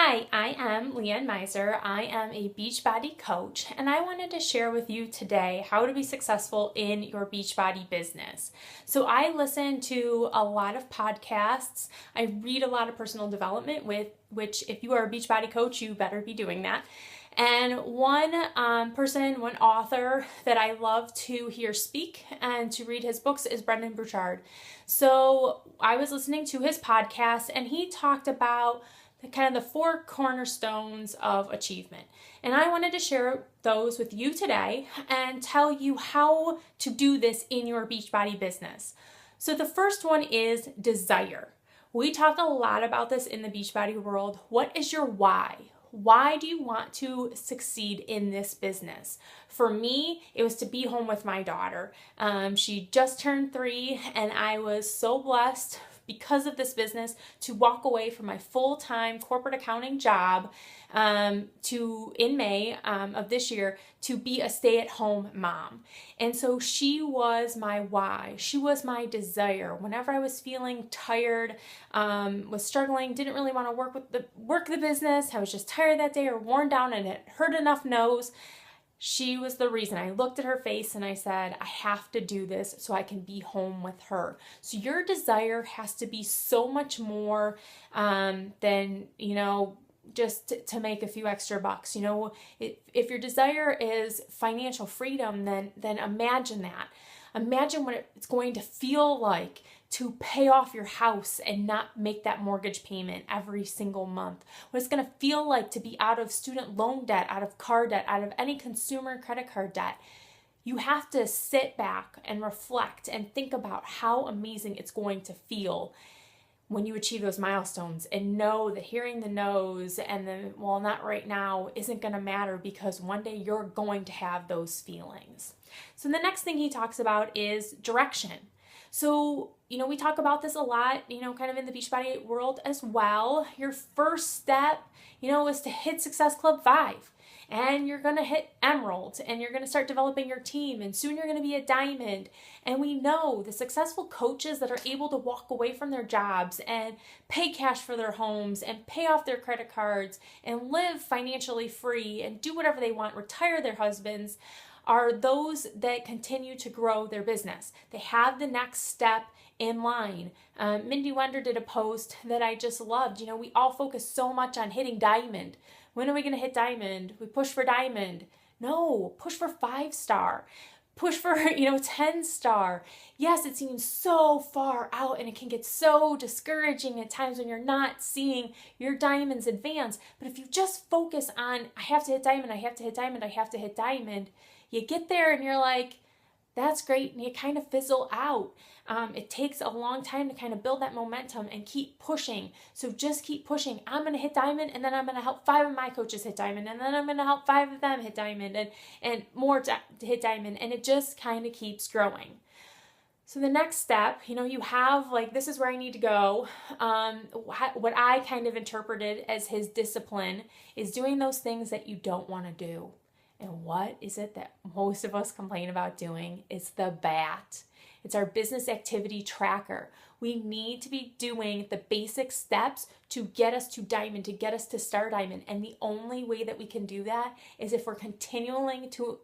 Hi, I am Leanne Meiser. I am a Beachbody coach, and I wanted to share with you today how to be successful in your Beachbody business. So I listen to a lot of podcasts. I read a lot of personal development, which if you are a Beachbody coach, you better be doing that. And one author that I love to hear speak and to read his books is Brendon Burchard. So I was listening to his podcast, and he talked about the four cornerstones of achievement. And I wanted to share those with you today and tell you how to do this in your Beachbody business. So the first one is desire. We talk a lot about this in the Beachbody world. What is your why? Why do you want to succeed in this business? For me, it was to be home with my daughter. She just turned 3, and I was so blessed because of this business to walk away from my full-time corporate accounting job in May of this year to be a stay-at-home mom. And so she was my why. She was my desire. Whenever I was feeling tired, was struggling, didn't really want to work the business, I was just tired that day or worn down and had heard enough no's, she was the reason. I looked at her face and I said, I have to do this so I can be home with her. So your desire has to be so much more than, just to make a few extra bucks. If your desire is financial freedom, then imagine that. Imagine what it's going to feel like to pay off your house and not make that mortgage payment every single month. What it's going to feel like to be out of student loan debt, out of car debt, out of any consumer credit card debt. You have to sit back and reflect and think about how amazing it's going to feel when you achieve those milestones, and know that hearing the no's and the, well, not right now, isn't going to matter, because one day you're going to have those feelings. So the next thing he talks about is direction. So, we talk about this a lot, kind of in the Beachbody world as well. Your first step, is to hit Success Club 5. And you're going to hit Emerald, and you're going to start developing your team, and soon you're going to be a Diamond. And we know the successful coaches that are able to walk away from their jobs and pay cash for their homes and pay off their credit cards and live financially free and do whatever they want, retire their husbands, are those that continue to grow their business. They have the next step in line. Mindy Wender did a post that I just loved. We all focus so much on hitting Diamond. When are we going to hit Diamond? We push for Diamond. No, push for 5-star. Push for, 10-star. Yes, it seems so far out, and it can get so discouraging at times when you're not seeing your diamonds advance. But if you just focus on, I have to hit Diamond, I have to hit Diamond, I have to hit Diamond, you get there and you're like, that's great, and you kind of fizzle out. It takes a long time to kind of build that momentum and keep pushing. So just keep pushing. I'm going to hit Diamond, and then I'm going to help 5 of my coaches hit Diamond, and then I'm going to help 5 of them hit Diamond, and more to hit Diamond, and it just kind of keeps growing. So the next step, you have, this is where I need to go. What I kind of interpreted as his discipline is doing those things that you don't want to do. And what is it that most of us complain about doing? It's the BAT. It's our business activity tracker. We need to be doing the basic steps to get us to Diamond, to get us to Star Diamond. And the only way that we can do that is if we're continuing to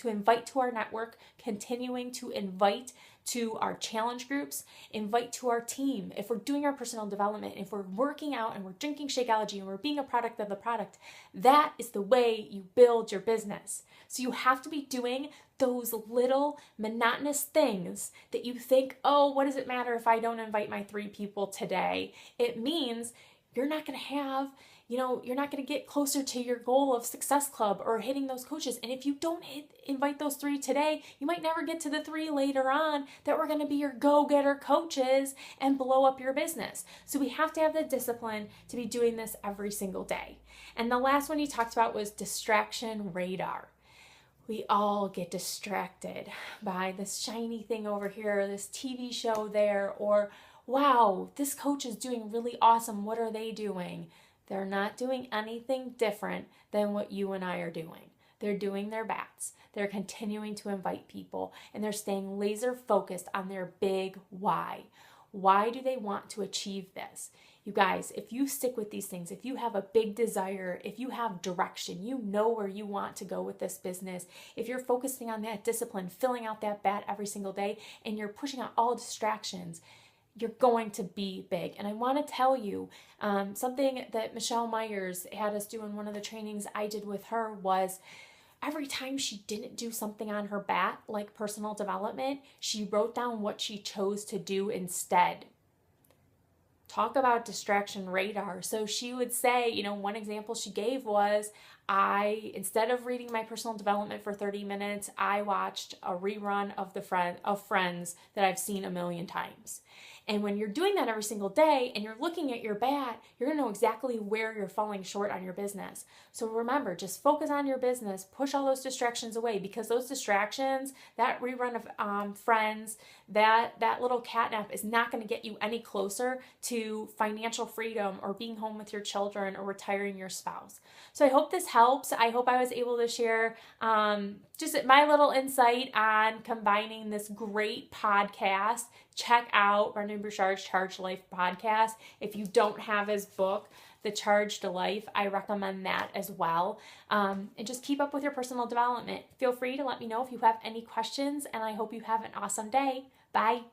invite to our network, continuing to invite to our challenge groups, invite to our team. If we're doing our personal development, if we're working out and we're drinking Shakeology and we're being a product of the product, that is the way you build your business. So you have to be doing those little monotonous things that you think, oh, what does it matter if I don't invite my 3 people today? It means you're not going to have, you're not going to get closer to your goal of Success Club or hitting those coaches. And if you don't invite those 3 today, you might never get to the 3 later on that were going to be your go-getter coaches and blow up your business. So we have to have the discipline to be doing this every single day. And the last one he talked about was distraction radar. We all get distracted by this shiny thing over here, this TV show there, or wow, this coach is doing really awesome. What are they doing? They're not doing anything different than what you and I are doing. They're doing their bats. They're continuing to invite people, and they're staying laser focused on their big why. Why do they want to achieve this? You guys, if you stick with these things, if you have a big desire, if you have direction, you know where you want to go with this business, if you're focusing on that discipline, filling out that bat every single day, and you're pushing out all distractions, you're going to be big. And I want to tell you something that Michelle Myers had us do in one of the trainings I did with her was every time she didn't do something on her bat, like personal development, she wrote down what she chose to do instead. Talk about distraction radar. So she would say, one example she gave was, instead of reading my personal development for 30 minutes, I watched a rerun of Friends that I've seen a million times. And when you're doing that every single day and you're looking at your bat, you're gonna know exactly where you're falling short on your business. So remember, just focus on your business, push all those distractions away, because those distractions, that rerun of Friends, that little catnap is not gonna get you any closer to financial freedom or being home with your children or retiring your spouse. So I hope this helps. I hope I was able to share just my little insight on combining this great podcast. Check out Brendan Bouchard's Charged Life podcast. If you don't have his book, The Charged Life, I recommend that as well. And just keep up with your personal development. Feel free to let me know if you have any questions, and I hope you have an awesome day. Bye.